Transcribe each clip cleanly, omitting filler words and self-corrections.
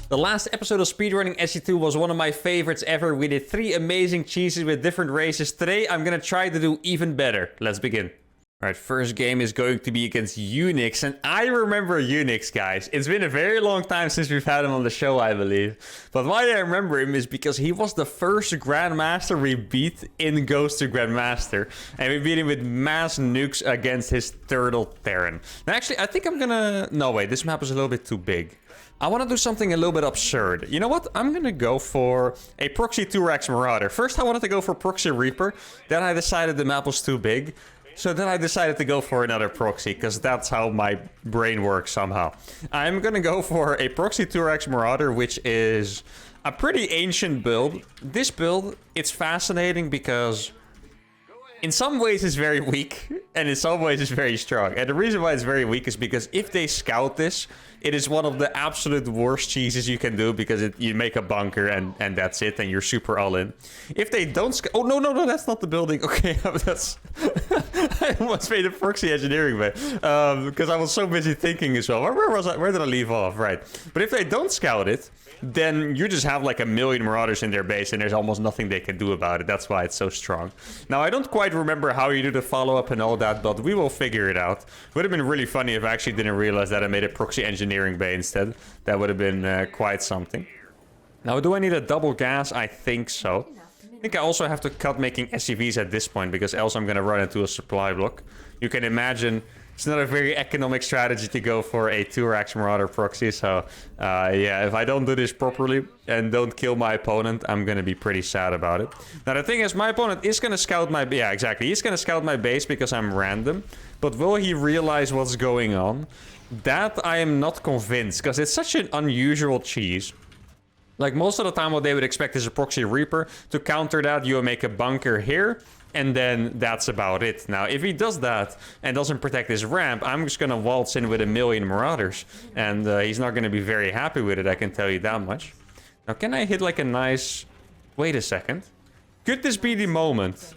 The last episode of Speedrunning SC2 was one of my favorites ever. We did 3 amazing cheeses with different races. Today, I'm gonna try to do even better. Let's begin. Alright, first game is going to be against Unix, and I remember Unix, guys. It's been a very long time since we've had him on the show, I believe. But why I remember him is because he was the first Grandmaster we beat in Ghost to Grandmaster. And we beat him with mass nukes against his Turtle Terran. Now actually, I think I'm gonna... No, wait, this map is a little bit too big. I want to do something a little bit absurd. You know what? I'm going to go for a Proxy 2x Marauder. First, I wanted to go for Proxy Reaper. Then I decided the map was too big. So then I decided to go for another Proxy, because that's how my brain works somehow. I'm going to go for a Proxy 2x Marauder, which is a pretty ancient build. This build, it's fascinating because... in some ways it's very weak, and in some ways it's very strong. And the reason why it's very weak is because if they scout this, it is one of the absolute worst cheeses you can do, because you make a bunker and that's it, and you're super all in. If they don't oh, no, that's not the building. Okay, that's... I almost made a proxy engineering, man. Because I was so busy thinking as well. Where was I? Where did I leave off? Right. But if they don't scout it, then you just have like 1 million Marauders in their base, and there's almost nothing they can do about it. That's why it's so strong. Now, I don't quite remember how you do the follow-up and all that, but we will figure it out. Would have been really funny if I actually didn't realize that I made a proxy engineering bay instead. That would have been quite something. Now, do I need a double gas? I think so. I think I also have to cut making SCVs at this point, because else I'm going to run into a supply block. You can imagine... it's not a very economic strategy to go for a 2x Marauder proxy, so yeah, if I don't do this properly and don't kill my opponent, I'm gonna be pretty sad about it. Now the thing is, my opponent is gonna scout my... yeah, exactly, he's gonna scout my base because I'm random, but will he realize what's going on? That I am not convinced, because it's such an unusual cheese. Like, most of the time what they would expect is a Proxy Reaper. To counter that, you make a bunker here, and then that's about it. Now, if he does that and doesn't protect his ramp, I'm just gonna waltz in with 1 million Marauders. And he's not gonna be very happy with it, I can tell you that much. Now, can I hit like a nice... wait a second. Could this be the moment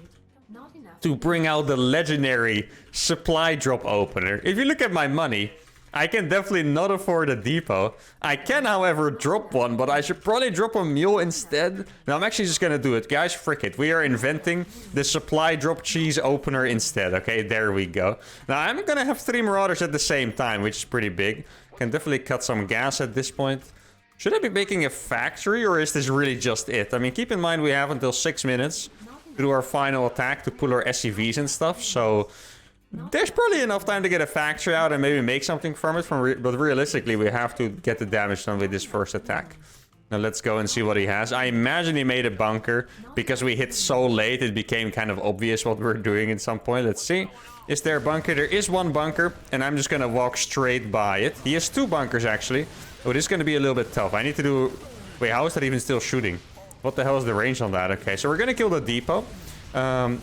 to bring out the legendary supply drop opener? If you look at my money... I can definitely not afford a depot. I can, however, drop one, but I should probably drop a mule instead. Now, I'm actually just gonna do it. Guys, frick it. We are inventing the supply drop cheese opener instead. Okay, there we go. Now, I'm gonna have 3 Marauders at the same time, which is pretty big. Can definitely cut some gas at this point. Should I be making a factory, or is this really just it? I mean, keep in mind we have until 6 minutes to do our final attack to pull our SCVs and stuff, so... there's probably enough time to get a factory out and maybe make something from it. But realistically, we have to get the damage done with this first attack. Now let's go and see what he has. I imagine he made a bunker. Because we hit so late, it became kind of obvious what we're doing at some point. Let's see. Is there a bunker? There is 1 bunker. And I'm just going to walk straight by it. He has 2 bunkers, actually. Oh, this is going to be a little bit tough. I need to do... wait, how is that even still shooting? What the hell is the range on that? Okay, so we're going to kill the depot.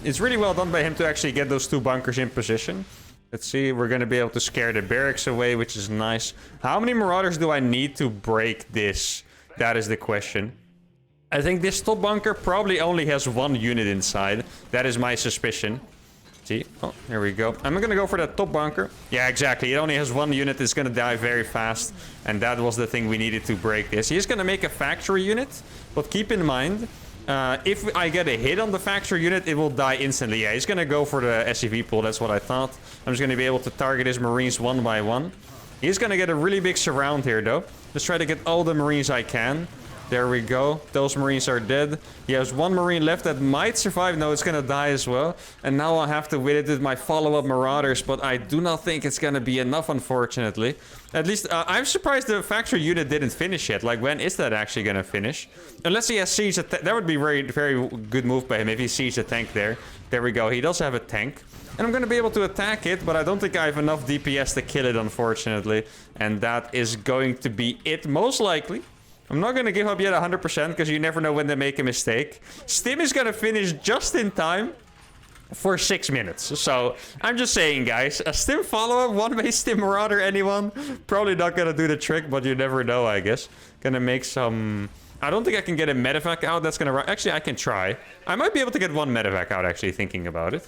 It's really well done by him to actually get those 2 bunkers in position. Let's see, we're going to be able to scare the barracks away, which is nice. How many Marauders do I need to break this? That is the question. I think this top bunker probably only has 1 unit inside. That is my suspicion. See? Oh, there we go. I'm going to go for that top bunker. Yeah, exactly. It only has 1 unit. It's going to die very fast. And that was the thing we needed to break this. He's going to make a factory unit. But keep in mind... if I get a hit on the factory unit, it will die instantly. Yeah, he's gonna go for the SCV pool. That's what I thought. I'm just gonna be able to target his Marines 1 by 1. He's gonna get a really big surround here, though. Just try to get all the Marines I can. There we go. Those Marines are dead. He has 1 Marine left that might survive. No, it's gonna die as well. And now I'll have to win it with my follow-up Marauders, but I do not think it's gonna be enough, unfortunately. At least, I'm surprised the factory unit didn't finish yet. Like, when is that actually gonna finish? Unless he has siege that would be very, very good move by him if he sees a tank there. There we go. He does have a tank. And I'm gonna be able to attack it, but I don't think I have enough DPS to kill it, unfortunately. And that is going to be it, most likely. I'm not going to give up yet 100% because you never know when they make a mistake. Stim is going to finish just in time for 6 minutes. So, I'm just saying, guys. A Stim follow-up, 1-way Stim Marauder, anyone? Probably not going to do the trick, but you never know, I guess. Gonna make some... I don't think I can get a medevac out. That's going to... actually, I can try. I might be able to get 1 medevac out, actually, thinking about it.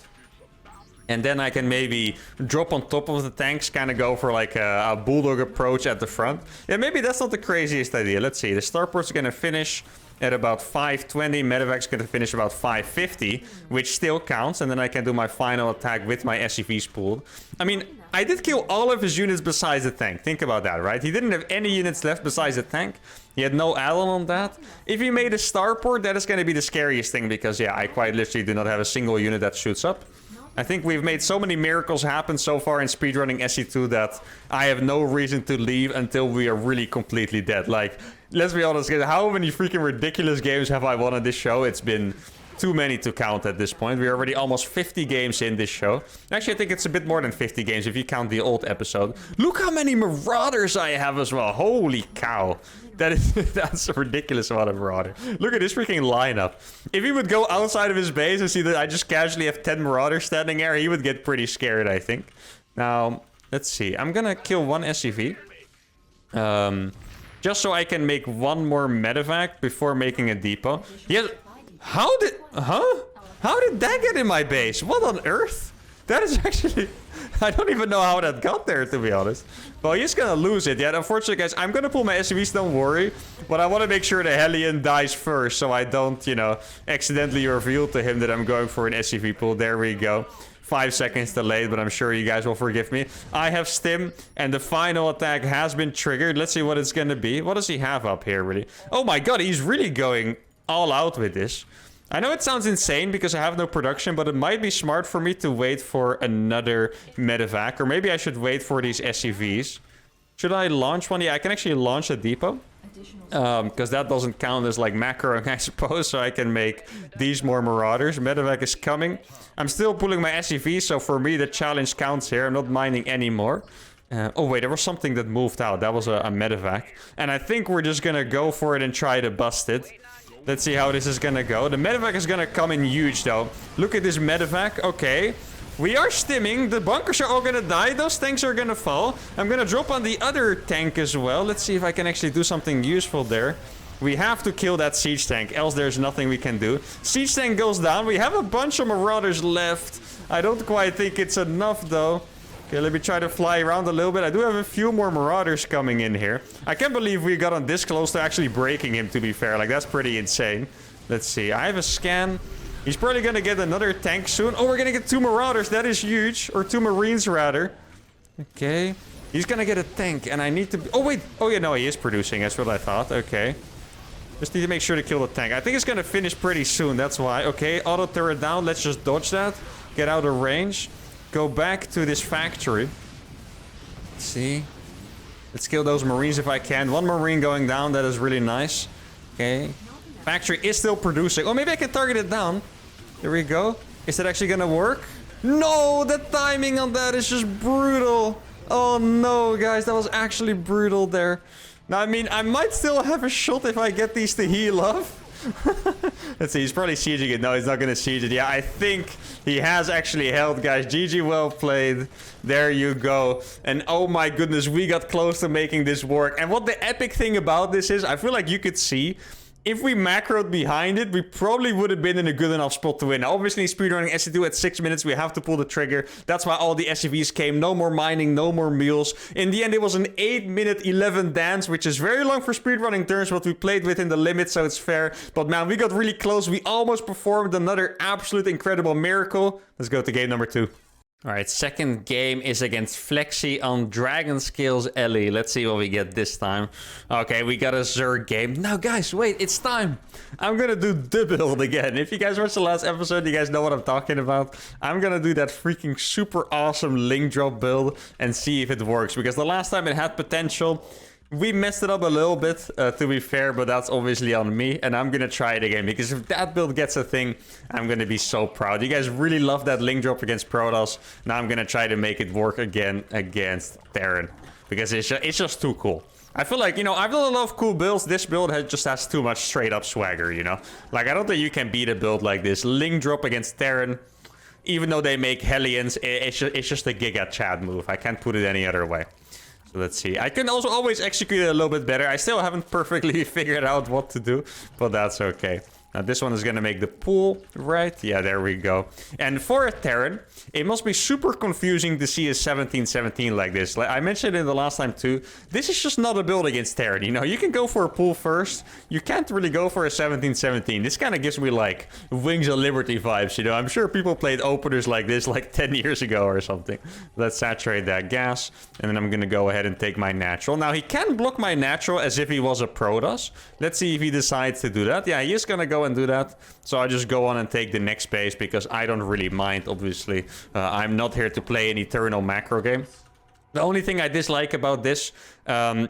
And then I can maybe drop on top of the tanks, kind of go for like a bulldog approach at the front. Yeah, maybe that's not the craziest idea. Let's see. The starport's going to finish at about 520. Medevac's going to finish about 550, which still counts. And then I can do my final attack with my SCVs pooled. I mean, I did kill all of his units besides the tank. Think about that, right? He didn't have any units left besides the tank. He had no add-on on that. If he made a starport, that is going to be the scariest thing. Because, yeah, I quite literally do not have a single unit that shoots up. I think we've made so many miracles happen so far in speedrunning SC2 that I have no reason to leave until we are really completely dead. Like, let's be honest, how many freaking ridiculous games have I won on this show? It's been too many to count at this point. We're already almost 50 games in this show. Actually, I think it's a bit more than 50 games if you count the old episode. Look how many marauders I have as well. Holy cow. That's a ridiculous amount of marauder. Look at this freaking lineup. If he would go outside of his base and see that I just casually have 10 marauders standing there, he would get pretty scared, I think. Now, let's see. I'm gonna kill one SCV. Just so I can make one more medevac before making a depot. Yeah. How did that get in my base? What on earth? That is actually... I don't even know how that got there, to be honest. Well, he's gonna lose it. Yeah, unfortunately, guys, I'm gonna pull my SCVs, don't worry. But I want to make sure the Hellion dies first, so I don't, you know, accidentally reveal to him that I'm going for an SCV pull. There we go. 5 seconds delayed, but I'm sure you guys will forgive me. I have Stim, and the final attack has been triggered. Let's see what it's gonna be. What does he have up here, really? Oh my god, he's really going all out with this. I know it sounds insane because I have no production, but it might be smart for me to wait for another medevac. Or maybe I should wait for these SCVs. Should I launch one? Yeah, I can actually launch a depot. Because that doesn't count as like macroing, I suppose. So I can make these more marauders. Medevac is coming. I'm still pulling my SCVs, so for me the challenge counts here. I'm not mining anymore. Oh wait, there was something that moved out. That was a medevac. And I think we're just gonna go for it and try to bust it. Let's see how this is gonna go. The medevac is gonna come in huge, though. Look at this medevac. Okay. We are stimming. The bunkers are all gonna die. Those tanks are gonna fall. I'm gonna drop on the other tank as well. Let's see if I can actually do something useful there. We have to kill that siege tank, else there's nothing we can do. Siege tank goes down. We have a bunch of marauders left. I don't quite think it's enough, though. Okay, let me try to fly around a little bit. I do have a few more marauders coming in here. I can't believe we got on this close to actually breaking him, to be fair. Like, that's pretty insane. Let's see. I have a scan. He's probably going to get another tank soon. Oh, we're going to get 2 marauders. That is huge. Or 2 marines, rather. Okay. He's going to get a tank, and I need to... Oh, wait. Oh, yeah, no, he is producing. That's what I thought. Okay. Just need to make sure to kill the tank. I think it's going to finish pretty soon. That's why. Okay, auto turret down. Let's just dodge that. Get out of range. Go back to this factory. Let's see. Let's kill those marines if I can. 1 marine going down. That is really nice. Okay. Factory is still producing. Oh, maybe I can target it down. There we go. Is that actually gonna work? No, the timing on that is just brutal. Oh no, guys, that was actually brutal there. Now, I mean, I might still have a shot if I get these to heal up. Let's see, he's probably sieging it. No, he's not gonna siege it. Yeah, I think he has actually held, guys. GG, well played. There you go. And oh my goodness, we got close to making this work. And what the epic thing about this is, I feel like you could see, if we macroed behind it, we probably would have been in a good enough spot to win. Now, obviously, speedrunning SC2 at 6 minutes, we have to pull the trigger. That's why all the SCVs came. No more mining, no more meals. In the end, it was an 8-minute 11 dance, which is very long for speedrunning terms, but we played within the limit, so it's fair. But man, we got really close. We almost performed another absolute incredible miracle. Let's go to game number 2. All right, second game is against Flexi on Dragon Skills Ellie. Let's see what we get this time. Okay, we got a Zerg game. Now, guys, wait, it's time. I'm gonna do the build again. If you guys watched the last episode, you guys know what I'm talking about. I'm gonna do that freaking super awesome link drop build and see if it works. Because the last time it had potential. We messed it up a little bit, to be fair, but that's obviously on me. And I'm going to try it again, because if that build gets a thing, I'm going to be so proud. You guys really love that link drop against Protoss. Now I'm going to try to make it work again against Terran, because it's just too cool. I feel like, you know, I've done a lot of cool builds. This build just has too much straight up swagger, you know? Like, I don't think you can beat a build like this. Link drop against Terran, even though they make Hellions, it's just a Giga Chad move. I can't put it any other way. So let's see. I can also always execute it a little bit better. I still haven't perfectly figured out what to do, but that's okay. Now this one is going to make the pool, right? Yeah, there we go. And for a Terran, it must be super confusing to see a 17-17 like this. Like I mentioned in the last time too, this is just not a build against Terran. You know, you can go for a pool first. You can't really go for a 17-17. This kind of gives me like Wings of Liberty vibes, you know. I'm sure people played openers like this like 10 years ago or something. Let's saturate that gas. And then I'm going to go ahead and take my natural. Now he can block my natural as if he was a Protoss. Let's see if he decides to do that. Yeah, he is going to go and do that. So I just go on and take the next base because I don't really mind, obviously. I'm not here to play an eternal macro game. The only thing I dislike about this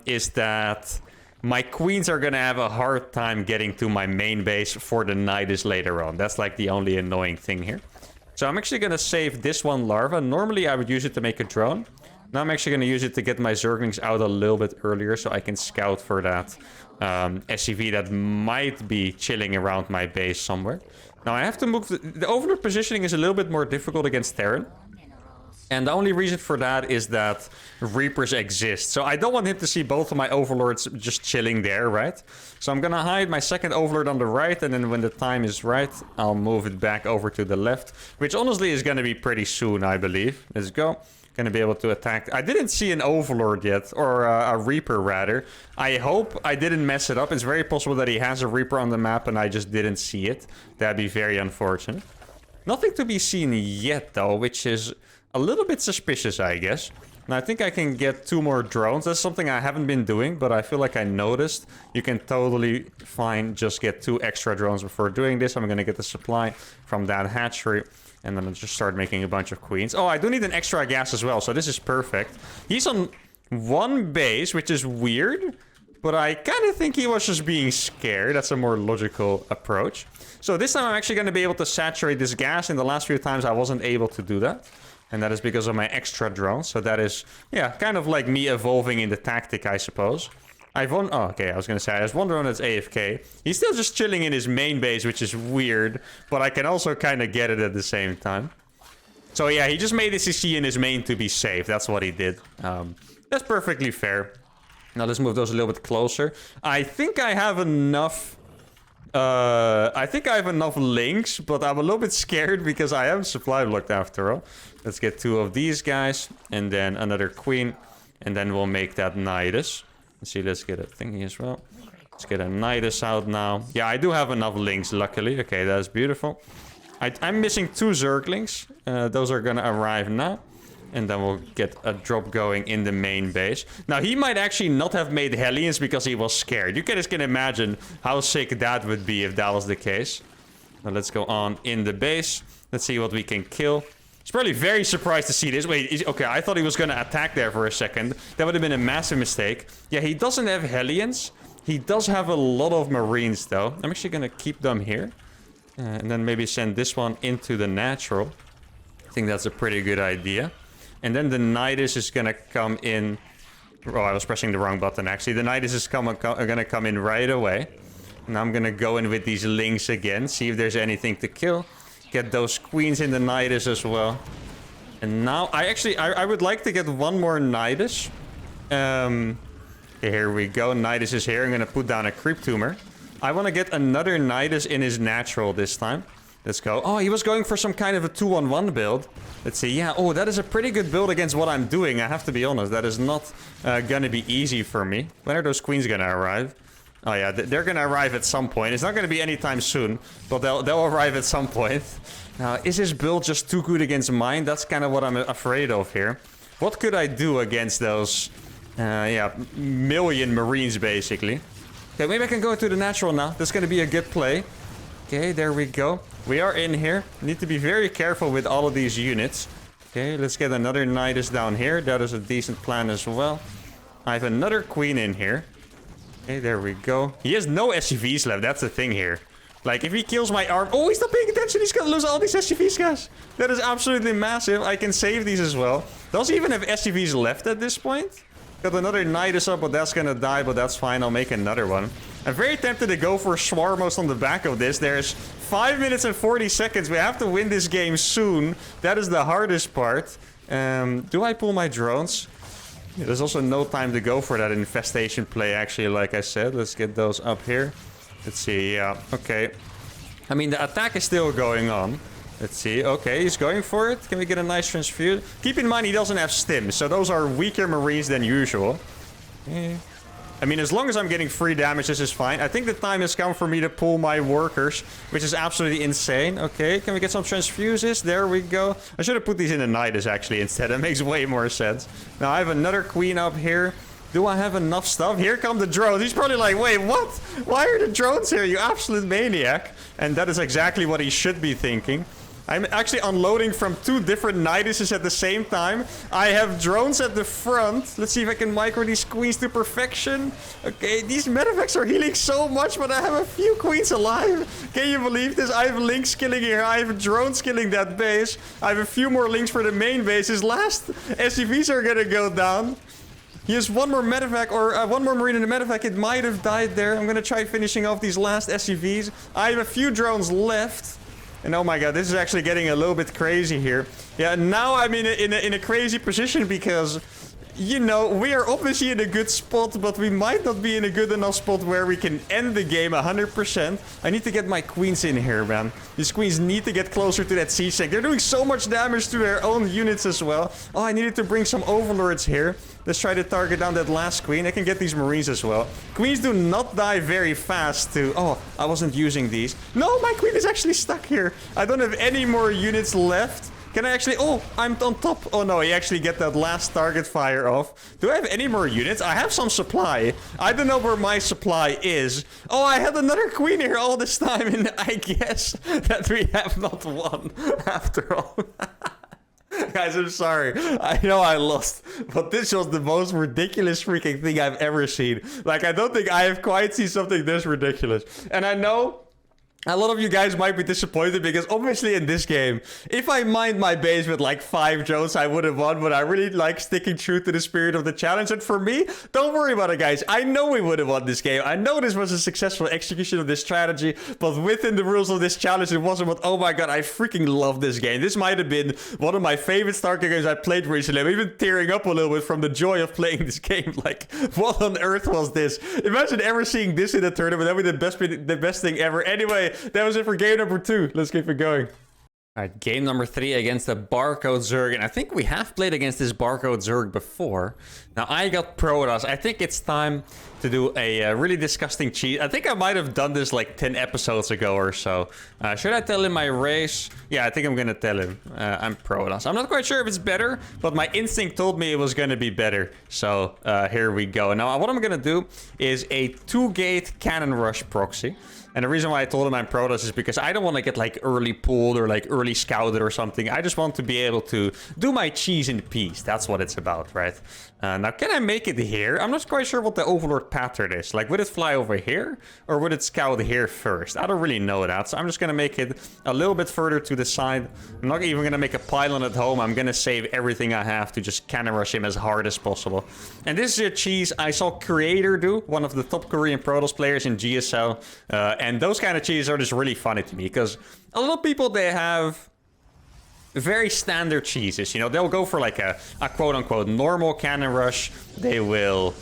is that my queens are going to have a hard time getting to my main base for the nydus later on. That's like the only annoying thing here. So I'm actually going to save this one larva. Normally I would use it to make a drone. Now I'm actually going to use it to get my Zerglings out a little bit earlier so I can scout for that SCV that might be chilling around my base somewhere. Now I have to move... The overlord positioning is a little bit more difficult against Terran. And the only reason for that is that Reapers exist. So I don't want him to see both of my overlords just chilling there, right? So I'm going to hide my second overlord on the right. And then when the time is right, I'll move it back over to the left. Which honestly is going to be pretty soon, I believe. Let's go. Going to be able to attack. I didn't see an overlord yet, or a Reaper rather. I hope I didn't mess it up. It's very possible that he has a Reaper on the map and I just didn't see it. That'd be very unfortunate. Nothing to be seen yet though, which is a little bit suspicious, I guess. And I think I can get 2 more drones. That's something I haven't been doing, but I feel like I noticed. You can totally fine just get 2 extra drones before doing this. I'm going to get the supply from that hatchery. And then I'll just start making a bunch of queens. Oh, I do need an extra gas as well, so this is perfect. He's on 1 base, which is weird. But I kind of think he was just being scared. That's a more logical approach. So this time I'm actually going to be able to saturate this gas. In the last few times I wasn't able to do that. And that is because of my extra drones. So that is, yeah, kind of like me evolving in the tactic, I suppose. Oh, okay, I was going to say, there's one drone that's AFK. He's still just chilling in his main base, which is weird. But I can also kind of get it at the same time. So yeah, he just made the CC in his main to be safe. That's what he did. That's perfectly fair. Now let's move those a little bit closer. I think I have enough... links, but I'm a little bit scared because I am supply blocked after all. Let's get 2 of these guys, and then another queen, and then we'll make that nydus. Let's see, let's get a thingy as well. Let's get a nydus out now. Yeah, I do have enough links, luckily. Okay, that's beautiful. I'm missing 2 Zerglings. Those are gonna arrive now. And then we'll get a drop going in the main base. Now, he might actually not have made Hellions because he was scared. You guys can imagine how sick that would be if that was the case. Now, let's go on in the base. Let's see what we can kill. He's probably very surprised to see this. Wait, okay, I thought he was going to attack there for a second. That would have been a massive mistake. Yeah, he doesn't have Hellions. He does have a lot of Marines, though. I'm actually going to keep them here. And then maybe send this one into the natural. I think that's a pretty good idea. And then the nydus is gonna come in... Oh, I was pressing the wrong button, actually. The nydus is gonna come in right away. And I'm gonna go in with these links again. See if there's anything to kill. Get those queens in the nydus as well. And now, I would like to get 1 more nydus. Here we go. Nydus is here. I'm gonna put down a creep tumor. I want to get another nydus in his natural this time. Let's go. Oh, he was going for some kind of a 2-on-1 build. Let's see. Yeah, oh, that is a pretty good build against what I'm doing. I have to be honest. That is not gonna be easy for me. When are those queens gonna arrive? Oh, yeah, they're gonna arrive at some point. It's not gonna be anytime soon, but they'll arrive at some point. Now, is his build just too good against mine? That's kind of what I'm afraid of here. What could I do against those, yeah, million Marines, basically? Okay, maybe I can go to the natural now. That's gonna be a good play. Okay, there we go. We are in here. Need to be very careful with all of these units. Okay, let's get another nydus down here. That is a decent plan as well. I have another queen in here. Okay, there we go. He has no SCVs left. That's the thing here. Like, if he kills my arm... Oh, he's not paying attention. He's gonna lose all these SCVs, guys. That is absolutely massive. I can save these as well. Does he even have SCVs left at this point? Got another nydus up, but that's gonna die. But that's fine. I'll make another one. I'm very tempted to go for Swarmos on the back of this. There's 5 minutes and 40 seconds. We have to win this game soon. That is the hardest part. Do I pull my drones? Yeah, there's also no time to go for that infestation play, actually, like I said. Let's get those up here. Let's see. Yeah, okay. I mean, the attack is still going on. Let's see. Okay, he's going for it. Can we get a nice transfuse? Keep in mind, he doesn't have stims, so those are weaker Marines than usual. I mean, as long as I'm getting free damage, this is fine. I think the time has come for me to pull my workers, which is absolutely insane. Okay, can we get some transfuses? There we go. I should have put these in the nydus, actually, instead. That makes way more sense. Now, I have another queen up here. Do I have enough stuff? Here come the drones. He's probably like, wait, what? Why are the drones here, you absolute maniac? And that is exactly what he should be thinking. I'm actually unloading from 2 different niduses at the same time. I have drones at the front. Let's see if I can micro these queens to perfection. Okay, these medevacs are healing so much, but I have a few queens alive. Can you believe this? I have links killing here. I have drones killing that base. I have a few more links for the main base. His last SCVs are gonna go down. He has one more medevac, or one more marine in the medevac. It might have died there. I'm gonna try finishing off these last SCVs. I have a few drones left. And oh my god, this is actually getting a little bit crazy here. Yeah, now I'm in a crazy position because, you know, we are obviously in a good spot, but we might not be in a good enough spot where we can end the game 100%. I need to get my queens in here, man. These queens need to get closer to that siege tank. They're doing so much damage to their own units as well. Oh, I needed to bring some overlords here. Let's try to target down that last queen. I can get these marines as well. Queens do not die very fast too. Oh, I wasn't using these. No, my queen is actually stuck here. I don't have any more units left. Can I actually... Oh, I'm on top. Oh no, you actually get that last target fire off. Do I have any more units? I have some supply. I don't know where my supply is. Oh, I had another queen here all this time, and I guess that we have not won after all. Guys, I'm sorry. I know I lost, but this was the most ridiculous freaking thing I've ever seen. Like, I don't think I have quite seen something this ridiculous. And I know a lot of you guys might be disappointed because obviously in this game, if I mined my base with like 5 drones, I would have won, but I really like sticking true to the spirit of the challenge. And for me, don't worry about it, guys. I know we would have won this game. I know this was a successful execution of this strategy, but within the rules of this challenge, it wasn't what, oh my god, I freaking love this game. This might have been one of my favorite StarCraft games I played recently. I'm even tearing up a little bit from the joy of playing this game. Like, what on earth was this? Imagine ever seeing this in a tournament. That would be the best thing ever. Anyway, that was it for game number 2. Let's keep it going. Alright, game number 3 against the Barcode Zerg. And I think we have played against this Barcode Zerg before. Now, I got Protoss. I think it's time to do a really disgusting cheat. I think I might have done this like 10 episodes ago or so. Should I tell him my race? Yeah, I think I'm gonna tell him I'm Protoss. I'm not quite sure if it's better, but my instinct told me it was gonna be better. So here we go. Now, what I'm gonna do is a 2-gate cannon rush proxy. And the reason why I told him I'm Protoss is because I don't want to get like early pulled or like early scouted or something. I just want to be able to do my cheese in peace. That's what it's about, right? Now, can I make it here? I'm not quite sure what the Overlord pattern is. Like, would it fly over here or would it scout here first? I don't really know that. So I'm just going to make it a little bit further to the side. I'm not even going to make a pylon at home. I'm going to save everything I have to just cannon rush him as hard as possible. And this is a cheese I saw Creator do, one of the top Korean Protoss players in GSL. And those kind of cheeses are just really funny to me because a lot of people, they have very standard cheeses. You know, they'll go for like a quote-unquote normal cannon rush. They will,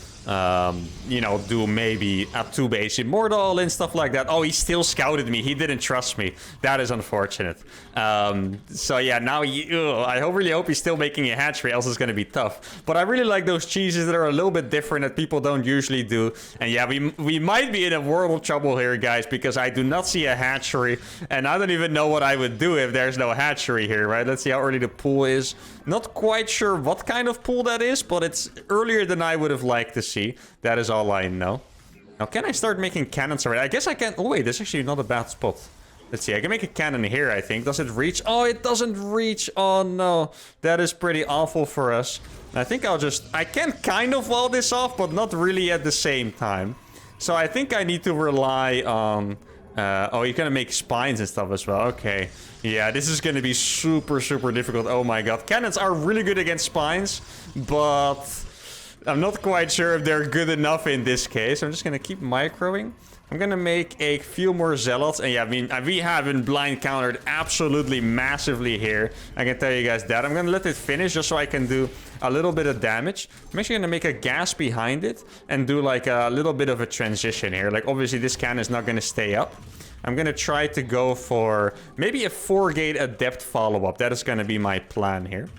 you know, do maybe a 2-base immortal and stuff like that. Oh, he still scouted me. He didn't trust me. That is unfortunate. So yeah, now I really hope he's still making a hatchery, else it's going to be tough. But I really like those cheeses that are a little bit different that people don't usually do. And yeah, we might be in a world of trouble here, guys, because I do not see a hatchery. And I don't even know what I would do if there's no hatchery here, right? Let's see how early the pool is. Not quite sure what kind of pool that is, but it's earlier than I would have liked to see. That is all I know. Now, can I start making cannons already? I guess I can. Oh, wait, this is actually not a bad spot. Let's see. I can make a cannon here, I think. Does it reach? Oh, it doesn't reach. Oh, no. That is pretty awful for us. I think I can kind of wall this off, but not really at the same time. So I think I need to rely on... oh, you're gonna make spines and stuff as well. Okay. Yeah, this is gonna be super, super difficult. Oh my god. Cannons are really good against spines, but I'm not quite sure if they're good enough in this case. I'm just gonna keep microing. I'm gonna make a few more zealots. And yeah, I mean, we have been blind countered absolutely massively here. I can tell you guys that. I'm gonna let it finish just so I can do a little bit of damage. I'm actually gonna make a gas behind it and do like a little bit of a transition here. Like, obviously this cannon is not gonna stay up. I'm gonna try to go for maybe a 4-gate adept follow-up. That is gonna be my plan here.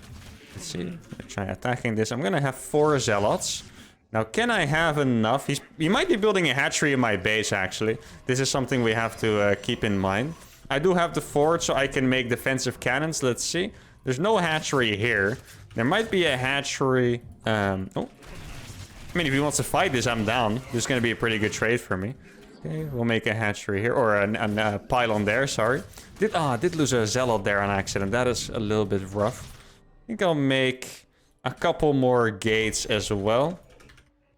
Let's see. Try attacking this. I'm gonna have 4 zealots. Now, can I have enough? He might be building a hatchery in my base, actually. This is something we have to keep in mind. I do have the fort, so I can make defensive cannons. Let's see. There's no hatchery here. There might be a hatchery. Oh. I mean, if he wants to fight this, I'm down. This is going to be a pretty good trade for me. Okay, we'll make a hatchery here. Or a pylon there, sorry. I did lose a zealot there on accident. That is a little bit rough. I think I'll make a couple more gates as well.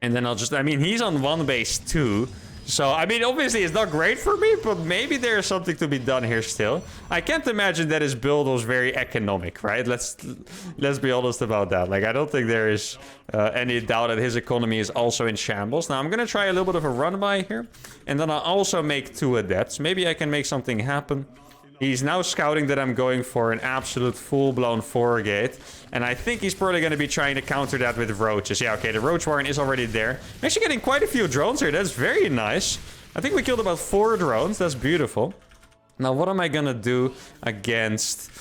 And then I'll just... I mean, he's on 1 base too. So, I mean, obviously it's not great for me, but maybe there's something to be done here still. I can't imagine that his build was very economic, right? Let's be honest about that. Like, I don't think there is any doubt that his economy is also in shambles. Now, I'm going to try a little bit of a run-by here. And then I'll also make 2 adepts. Maybe I can make something happen. He's now scouting that I'm going for an absolute full-blown 4-gate. And I think he's probably going to be trying to counter that with roaches. Yeah, okay, the roach warren is already there. I'm actually getting quite a few drones here. That's very nice. I think we killed about 4 drones. That's beautiful. Now, what am I going to do against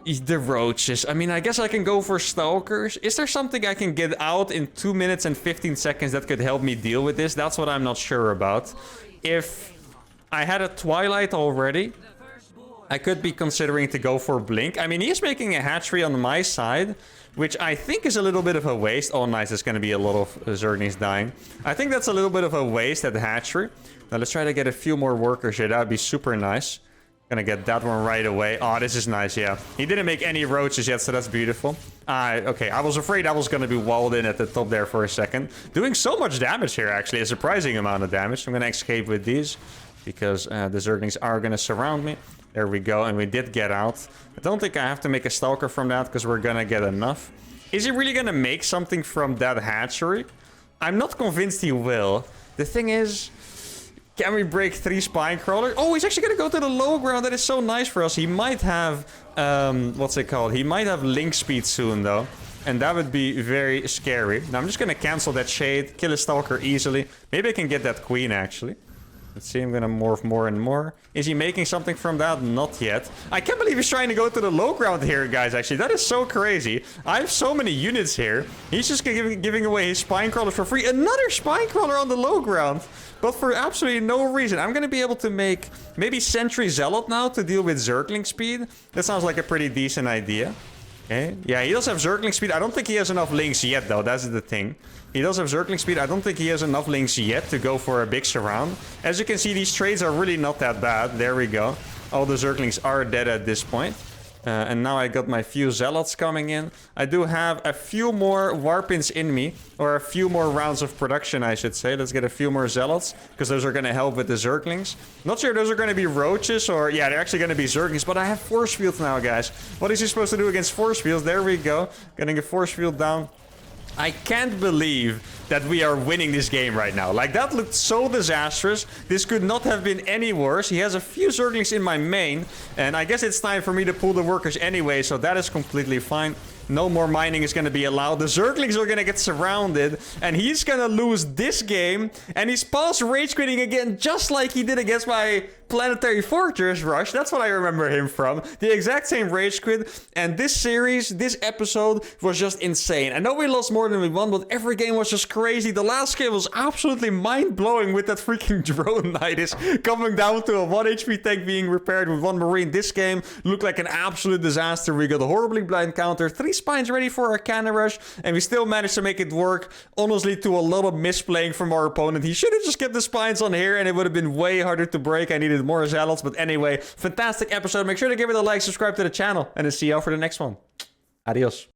the roaches? I mean, I guess I can go for stalkers. Is there something I can get out in 2 minutes and 15 seconds that could help me deal with this? That's what I'm not sure about. If I had a twilight already, I could be considering to go for blink. I mean, he's making a hatchery on my side, which I think is a little bit of a waste. Oh, nice. There's going to be a lot of Zerglings dying. I think that's a little bit of a waste at the hatchery. Now, let's try to get a few more workers here. That would be super nice. Gonna get that one right away. Oh, this is nice, yeah. He didn't make any roaches yet, so that's beautiful. Okay, I was afraid I was gonna be walled in at the top there for a second. Doing so much damage here, actually. A surprising amount of damage. I'm gonna escape with these, because the Zerglings are gonna surround me. There we go, and we did get out. I don't think I have to make a stalker from that, because we're gonna get enough. Is he really gonna make something from that hatchery? I'm not convinced he will. The thing is, can we break 3 spine crawlers? Oh, he's actually gonna go to the low ground. That is so nice for us. He might have, what's it called? He might have link speed soon, though. And that would be very scary. Now, I'm just gonna cancel that shade, kill a stalker easily. Maybe I can get that queen, actually. Let's see, I'm gonna morph more and more. Is he making something from that? Not yet. I can't believe he's trying to go to the low ground here, guys, actually. That is so crazy. I have so many units here. He's just giving away his spine crawlers for free. Another spine crawler on the low ground. But for absolutely no reason. I'm gonna be able to make maybe Sentry Zealot now to deal with Zergling speed. That sounds like a pretty decent idea. Okay. Yeah, he does have Zergling speed. I don't think he has enough links yet, though. That's the thing. He does have Zergling speed. I don't think he has enough links yet to go for a big surround. As you can see, these trades are really not that bad. There we go. All the Zerglings are dead at this point. And now I got my few Zealots coming in. I do have a few more Warpins in me. Or a few more rounds of production, I should say. Let's get a few more Zealots. Because those are going to help with the Zerglings. Not sure those are going to be Roaches or... Yeah, they're actually going to be Zerglings. But I have Force Fields now, guys. What is he supposed to do against Force Fields? There we go. Getting a Force Field down. I can't believe that we are winning this game right now. Like, that looked so disastrous. This could not have been any worse. He has a few Zerglings in my main. And I guess it's time for me to pull the workers anyway. So that is completely fine. No more mining is going to be allowed. The Zerglings are going to get surrounded. And he's going to lose this game. And he's past rage quitting again, just like he did against my Planetary Fortress rush. That's what I remember him from. The exact same rage quit. And this series, this episode, was just insane. I know we lost more than we won, but every game was just crazy. The last game was absolutely mind-blowing with that freaking drone nydus coming down to a 1 HP tank being repaired with 1 Marine. This game looked like an absolute disaster. We got a horribly blind counter, 3 spines ready for our cannon rush, and we still managed to make it work. Honestly, to a lot of misplaying from our opponent. He should have just kept the spines on here, and it would have been way harder to break. I needed more Zealots, but anyway, fantastic episode. Make sure to give it a like, subscribe to the channel, and I'll see y'all for the next one. Adios.